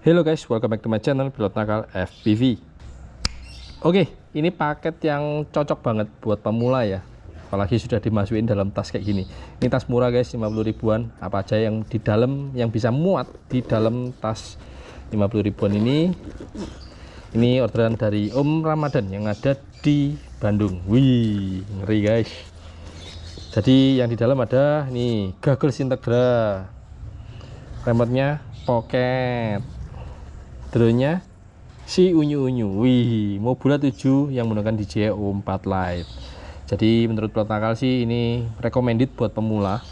Hello guys, welcome back to my channel Pilot Nakal FPV. Oke, ini paket yang cocok banget buat pemula ya. Apalagi sudah dimasukin dalam tas kayak gini. Ini tas murah guys, 50 ribuan. Apa aja yang di dalam yang bisa muat di dalam tas 50 ribuan ini. Ini orderan dari Om Ramadan yang ada di Bandung. Wih, ngeri guys. Jadi yang di dalam ada nih Goggles Integra, remote-nya pocket, drone-nya si unyu-unyu. Wih, Mobula 7 yang menggunakan DJI O4 Lite. Jadi menurut Pilot Nakal sih ini recommended buat pemula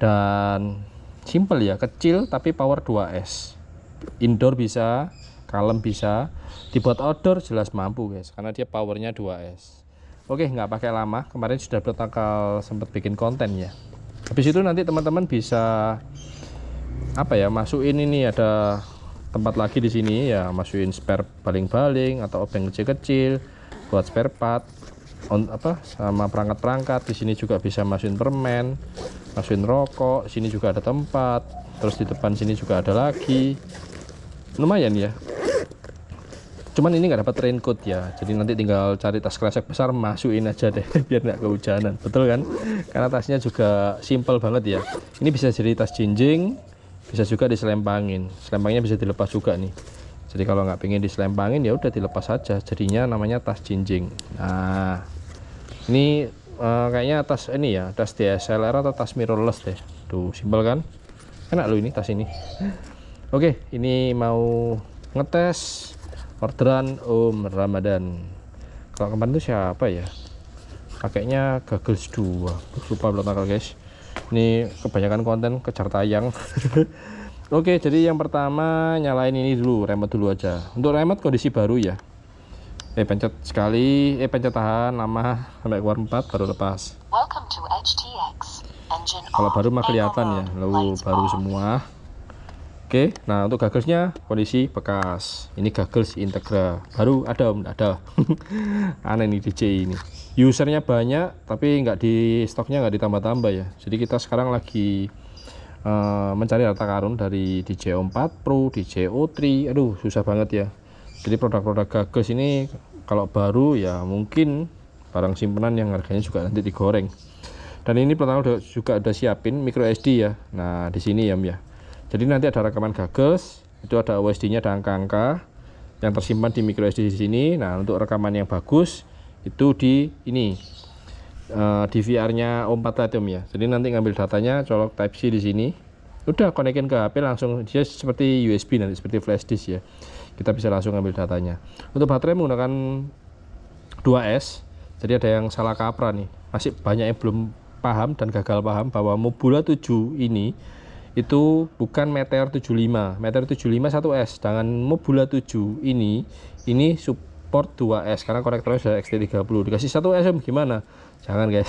dan simple ya, kecil tapi power 2S. Indoor bisa, kalem bisa, dibuat outdoor jelas mampu guys, karena dia powernya 2S. Oke, nggak pakai lama, kemarin sudah Pilot Nakal sempat bikin konten ya. Habis itu nanti teman-teman bisa apa ya, masukin ini ada tempat lagi di sini ya, masukin spare baling-baling atau obeng kecil-kecil buat spare part sama perangkat-perangkat. Di sini juga bisa masukin permen, masukin rokok. Sini juga ada tempat, terus di depan sini juga ada lagi. Lumayan ya, cuman ini nggak dapat raincoat ya, jadi nanti tinggal cari tas kresek besar masukin aja deh biar nggak kehujanan, betul kan? Karena tasnya juga simple banget ya. Ini bisa jadi tas jinjing, bisa juga diselempangin. Selempangnya bisa dilepas juga nih. Jadi kalau nggak pengen diselempangin ya udah dilepas saja, jadinya namanya tas jinjing. Nah, ini kayaknya tas ini ya, tas DSLR atau tas mirrorless deh. Tuh simple kan? Enak loh ini tas ini. Oke, ini mau ngetes orderan Om Ramadan. Kalau kemarin itu siapa ya? Pakainya Goggles 2. Lupa Pilot Nakal guys. Ini kebanyakan konten kejar tayang. Oke, jadi yang pertama nyalain ini dulu, remote dulu aja. Untuk remote kondisi baru ya. Pencet sekali, pencet tahan lama sampai keluar 4 baru lepas. Kalau baru mah kelihatan ya, lalu baru semua. Oke, nah untuk gogglesnya kondisi bekas. Ini Goggles Integra, baru ada Om, ada. Aneh nih DJI ini. Usernya banyak, tapi nggak di stoknya nggak ditambah-tambah ya. Jadi kita sekarang lagi mencari harta karun dari DJI O4 Pro, DJI O3. Aduh, susah banget ya. Jadi produk-produk Goggles ini kalau baru ya mungkin barang simpenan yang harganya juga nanti digoreng. Dan ini pertama juga udah siapin micro SD ya. Nah di sini ya. Jadi nanti ada rekaman Goggles, itu ada OSD-nya, ada angka-angka yang tersimpan di micro SD di sini. Nah, untuk rekaman yang bagus itu di ini di VR-nya O4 Lite ya. Jadi nanti ngambil datanya, colok Type C di sini. Udah konekin ke HP langsung, dia seperti USB nanti, seperti flash disk ya. Kita bisa langsung ngambil datanya. Untuk baterai menggunakan 2S. Jadi ada yang salah kaprah nih. Masih banyak yang belum paham dan gagal paham bahwa Mobula 7 ini itu bukan Meteor 75. Meteor 75 1S, dengan Mobula 7 ini support 2S karena konektornya sudah XT30. Dikasih 1S gimana? Jangan guys.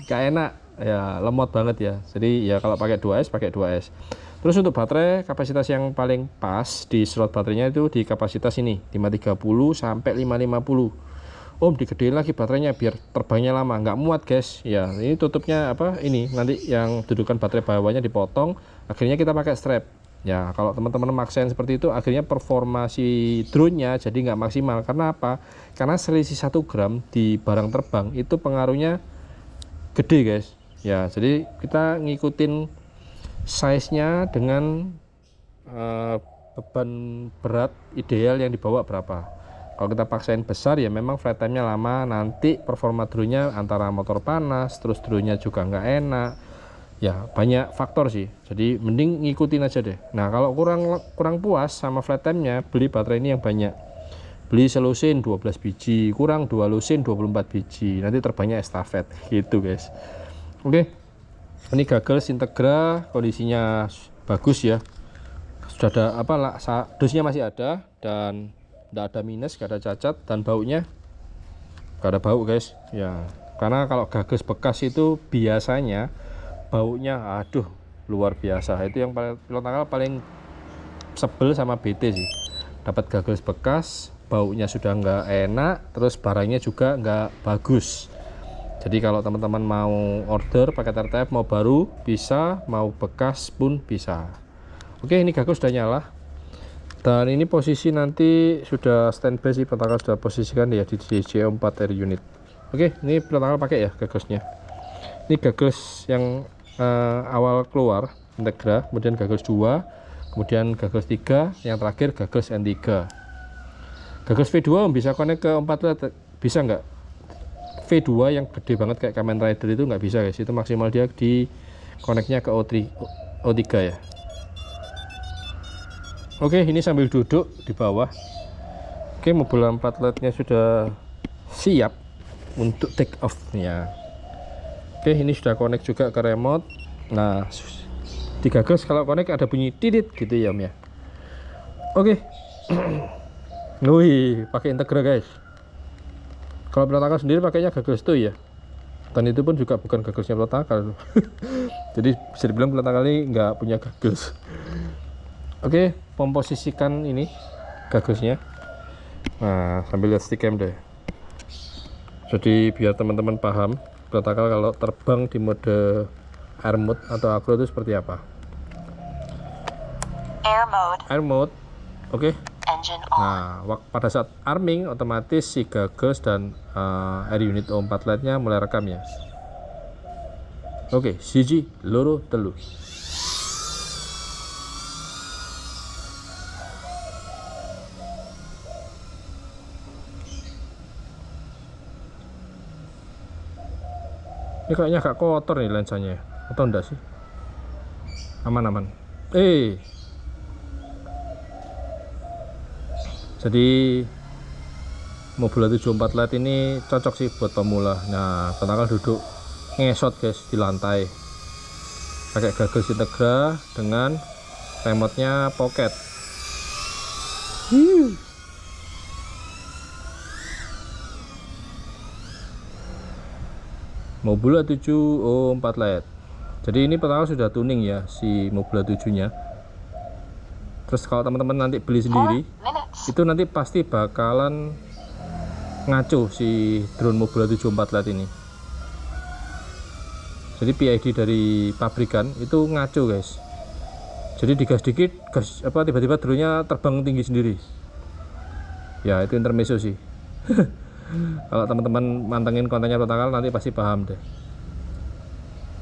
Gak enak ya, lemot banget ya. Jadi ya kalau pakai 2S pakai 2S. Terus untuk baterai, kapasitas yang paling pas di slot baterainya itu di kapasitas ini 530 sampai 550. Om digedein lagi baterainya biar terbangnya lama, nggak muat guys ya. Ini tutupnya apa ini, nanti yang dudukan baterai bawahnya dipotong, akhirnya kita pakai strap ya. Kalau teman-teman maksain seperti itu, akhirnya performa si drone-nya jadi nggak maksimal. Karena apa? Karena selisih 1 gram di barang terbang itu pengaruhnya gede guys ya. Jadi kita ngikutin size-nya dengan beban berat ideal yang dibawa berapa. Kalau kita paksain besar ya memang flight time-nya lama, nanti performa drone-nya antara motor panas, terus drone-nya juga nggak enak. Ya banyak faktor sih, jadi mending ngikutin aja deh. Nah kalau kurang puas sama flight time-nya, beli baterai ini yang banyak. Beli selusin 12 biji, kurang 2 lusin 24 biji, nanti terbangnya estafet gitu guys. Oke, ini Goggles Integra, kondisinya bagus ya. Sudah ada apa, dusnya masih ada dan nggak ada minus, nggak ada cacat, dan baunya nggak ada bau guys ya. Karena kalau Goggles bekas itu biasanya baunya aduh luar biasa. Itu yang Pilot Nakal paling sebel sama BT sih, dapat Goggles bekas baunya sudah nggak enak, terus barangnya juga nggak bagus. Jadi kalau teman-teman mau order pakai RTF, mau baru bisa, mau bekas pun bisa. Oke, ini Goggles sudah nyala. Dan ini posisi nanti sudah standby sih, Pertanggal sudah posisikan ya di DJ4 air unit. Oke, ini Pertanggal pakai ya gagelsnya. Ini gagels yang awal keluar Integra, kemudian gagels 2, kemudian gagels 3, yang terakhir gagels N3. Gagels V2 bisa connect ke 4 LED, bisa nggak? V2 yang gede banget kayak Kamen Rider itu nggak bisa guys, itu maksimal dia di connectnya ke O3 ya. Oke, ini sambil duduk di bawah. Oke, mobil 4 LED-nya sudah siap untuk take off ya. Oke, ini sudah connect juga ke remote. Nah, di gagels kalau connect ada bunyi tidit gitu ya Om ya. Oke. Wih, pakai Integra guys. Kalau Pertanggal sendiri pakainya gagels tuh ya. Dan itu pun juga bukan gagelsnya Pertanggal. Jadi bisa dibilang Pertanggal ini nggak punya gagels. Oke, memposisikan ini gagelsnya. Nah, sambil lihat stick cam deh. Jadi biar teman-teman paham Pertanggal kalau terbang di mode air mode atau agro itu seperti apa. Air mode. Oke. Nah, pada saat arming otomatis si gagels dan air unit O4 LED-nya mulai rekam ya. Oke, siji, loro, telu. Ini kayaknya agak kotor nih lensanya, atau enggak sih? Aman-aman. Jadi mobil 74 LED ini cocok sih buat pemula. Nah, Pertanggal duduk ngesot guys di lantai, pakai gagels Integra dengan remote-nya pocket. Mobula 7 O4 LED. Jadi ini Pertanggal sudah tuning ya si Mobula 7 nya. Terus kalau teman-teman nanti beli sendiri, itu nanti pasti bakalan ngaco si drone Mobula 74 LED ini. Jadi PID dari pabrikan itu ngaco guys. Jadi digas dikit, gas tiba-tiba drone-nya terbang tinggi sendiri. Ya itu intermezzo sih. Kalau teman-teman mantengin kontennya Pertanggal nanti pasti paham deh.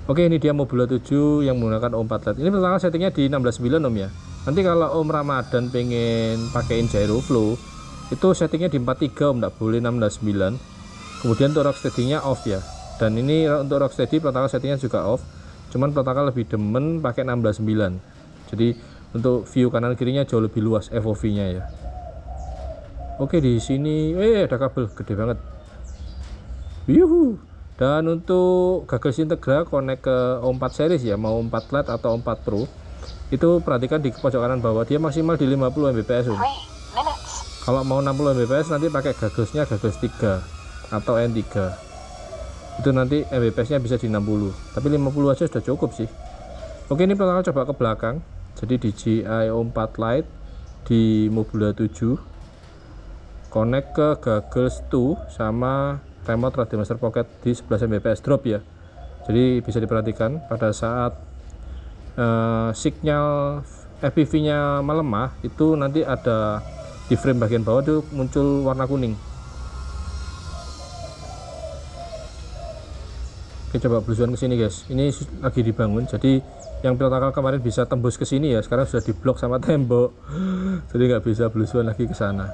Oke, ini dia Mobula 7 yang menggunakan O4 LED. Ini Pertanggal settingnya di 16.9 Om ya. Nanti kalau Om Ramadan pengen pakein gyro flow, itu settingnya di 43 Om, nggak boleh 16.9. Kemudian untuk rocksteady-nya off ya. Dan ini untuk rocksteady Pertanggal settingnya juga off. Cuman Pertanggal lebih demen pakai 16.9. Jadi untuk view kanan kirinya jauh lebih luas FOV-nya ya. Oke, di sini ada kabel gede banget. Yuhu. Dan untuk gagels Integra connect ke O4 series ya, mau 4 LED atau 4 Pro, itu perhatikan di pojok kanan bawah dia maksimal di 50 Mbps. Kalau mau 60 Mbps nanti pakai gagelsnya gagels 3 atau N3. Itu nanti Mbps-nya bisa di 60, tapi 50 aja sudah cukup sih. Oke, ini Pertanggal coba ke belakang. Jadi DJI O4 Lite di Mobula 7 connect ke gagels 2 sama remote Radiomaster Pocket di 11 Mbps drop ya. Jadi bisa diperhatikan pada saat sinyal FPV-nya melemah itu nanti ada di frame bagian bawah itu muncul warna kuning. Oke, coba belusuan ke sini guys. Ini lagi dibangun, jadi yang Pertanggal kemarin bisa tembus ke sini ya, sekarang sudah diblok sama tembok. Jadi nggak bisa belusuan lagi ke sana.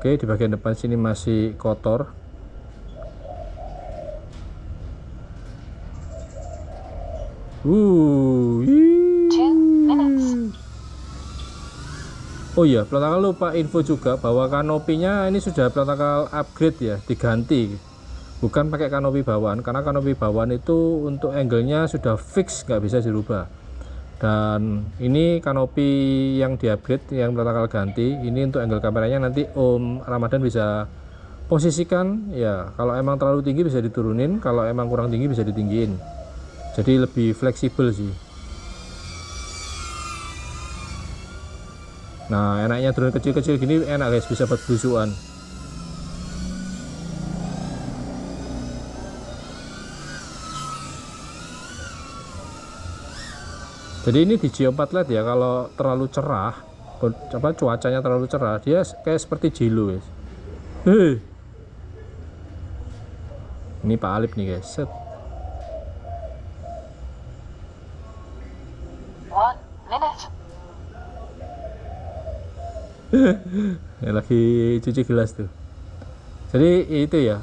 Oke, di bagian depan sini masih kotor. Oh iya, Pertanggal lupa info juga bahwa kanopinya ini sudah Pertanggal upgrade ya, diganti. Bukan pakai kanopi bawaan, karena kanopi bawaan itu untuk angle-nya sudah fix, nggak bisa dirubah. Dan ini kanopi yang di-upgrade, yang Pertanggal ganti, ini untuk angle kameranya nanti Om Ramadan bisa posisikan ya. Kalau emang terlalu tinggi bisa diturunin, kalau emang kurang tinggi bisa ditinggiin. Jadi lebih fleksibel sih. Nah, enaknya drone kecil-kecil gini enak guys, bisa buat belusuan. Jadi ini di J4 LED ya, kalau terlalu cerah, cuacanya terlalu cerah, dia kayak seperti Jilo guys. Ini Pak Alip nih guys. Set. 1 minute. Ya, lagi cuci gelas tuh. Jadi itu ya,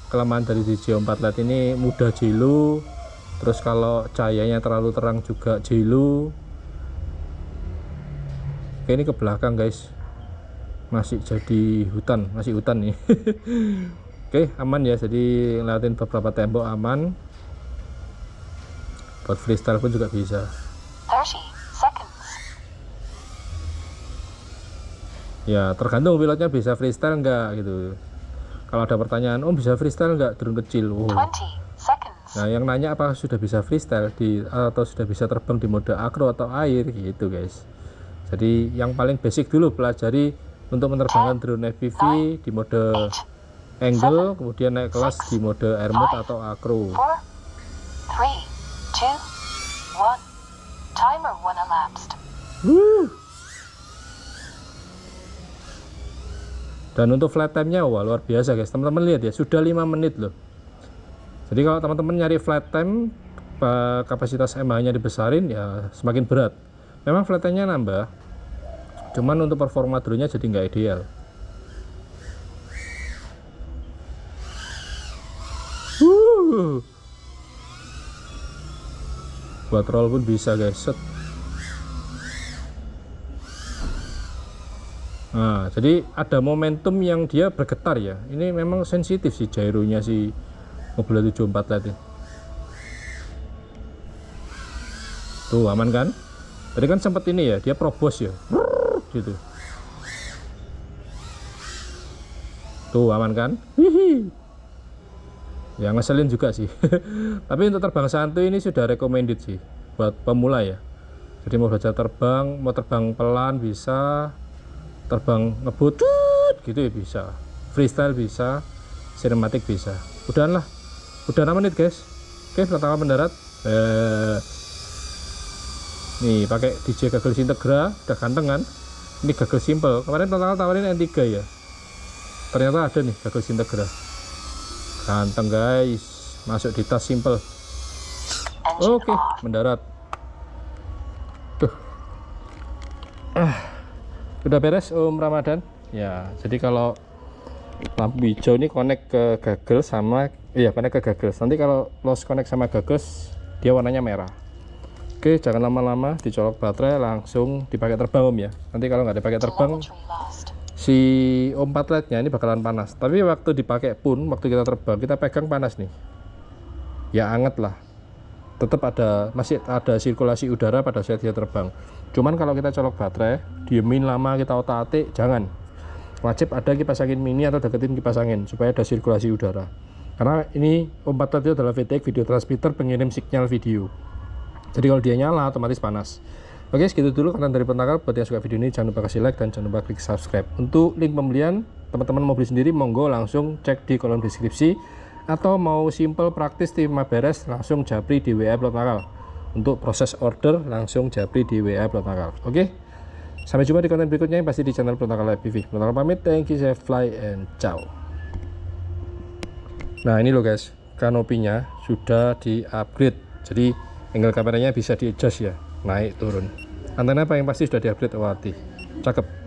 kelemahan dari J4 LED ini mudah jelo. Terus kalau cahayanya terlalu terang juga jelo. Oke, ini ke belakang guys, masih jadi hutan, masih hutan nih. Oke, aman ya, jadi ngeliatin beberapa tembok aman. Buat freestyle pun juga bisa. 30 seconds. Ya tergantung pilotnya bisa freestyle enggak gitu. Kalau ada pertanyaan, oh bisa freestyle enggak drone kecil? 20 seconds. Nah yang nanya apakah sudah bisa freestyle atau sudah bisa terbang di mode acro atau air gitu guys. Jadi yang paling basic dulu pelajari untuk menerbangkan drone FPV di mode angle, kemudian naik kelas di mode air mode atau acro. 4 3 2 1. Timer 1 elapsed. Dan untuk flight time-nya wah luar biasa guys. Teman-teman lihat ya, sudah 5 menit loh. Jadi kalau teman-teman nyari flight time, kapasitas MH-nya dibesarin ya semakin berat. Memang flight time-nya nambah, cuman untuk performa drone-nya jadi nggak ideal. Buat roll pun bisa guys. Set. Nah, jadi ada momentum yang dia bergetar ya. Ini memang sensitif sih gyronya si mobil 74 LED. Tuh aman kan? Tadi kan sempat ini ya, dia probos ya. Gitu. Tuh aman kan? Hihi. Ya ngeselin juga sih. Tapi untuk terbang santuy ini sudah recommended sih buat pemula ya. Jadi mau belajar terbang, mau terbang pelan bisa, terbang ngebut gitu ya bisa, freestyle bisa, sinematik bisa. Udah 6 menit guys. Oke, pertama mendarat. Nih pakai DJ Gagal Integra, udah ganteng kan? Ini Gagal Simple. Kemarin total tawarin N3 ya. Ternyata ada nih Gagal Integra. Ganteng guys, masuk di tas Simple. Oke, mendarat. Tuh. Udah beres Om Ramadan. Ya, jadi kalau lampu hijau ini connect ke gagal sama connect ke gagal. Nanti kalau lost connect sama gagal, dia warnanya merah. Oke, jangan lama-lama dicolok baterai, langsung dipakai terbang Om ya. Nanti kalau nggak dipakai terbang, si O4 LED-nya ini bakalan panas. Tapi waktu dipakai pun, waktu kita terbang, kita pegang panas nih. Ya anget lah. Tetap masih ada sirkulasi udara pada saat dia terbang. Cuman kalau kita colok baterai, diemin lama kita otak-atik, jangan. Wajib ada kipas angin mini atau deketin kipas angin supaya ada sirkulasi udara. Karena ini O4 LED itu adalah VTX video transmitter pengirim sinyal video. Jadi kalau dia nyala otomatis panas. Oke, segitu dulu konten dari Pentakal. Buat yang suka video ini jangan lupa kasih like dan jangan lupa klik subscribe. Untuk link pembelian, teman-teman mau beli sendiri monggo langsung cek di kolom deskripsi, atau mau simple praktis timah beres langsung japri di WA Pentakal. Untuk proses order langsung japri di WA Pentakal. Oke, sampai jumpa di konten berikutnya yang pasti di channel Pentakal FPV. Pentakal pamit, thank you, safe fly and ciao. Nah ini loh guys, kanopinya sudah di upgrade, jadi angle kameranya bisa di adjust ya, naik turun. Antena apa yang pasti sudah di upgrade ORT, cakep.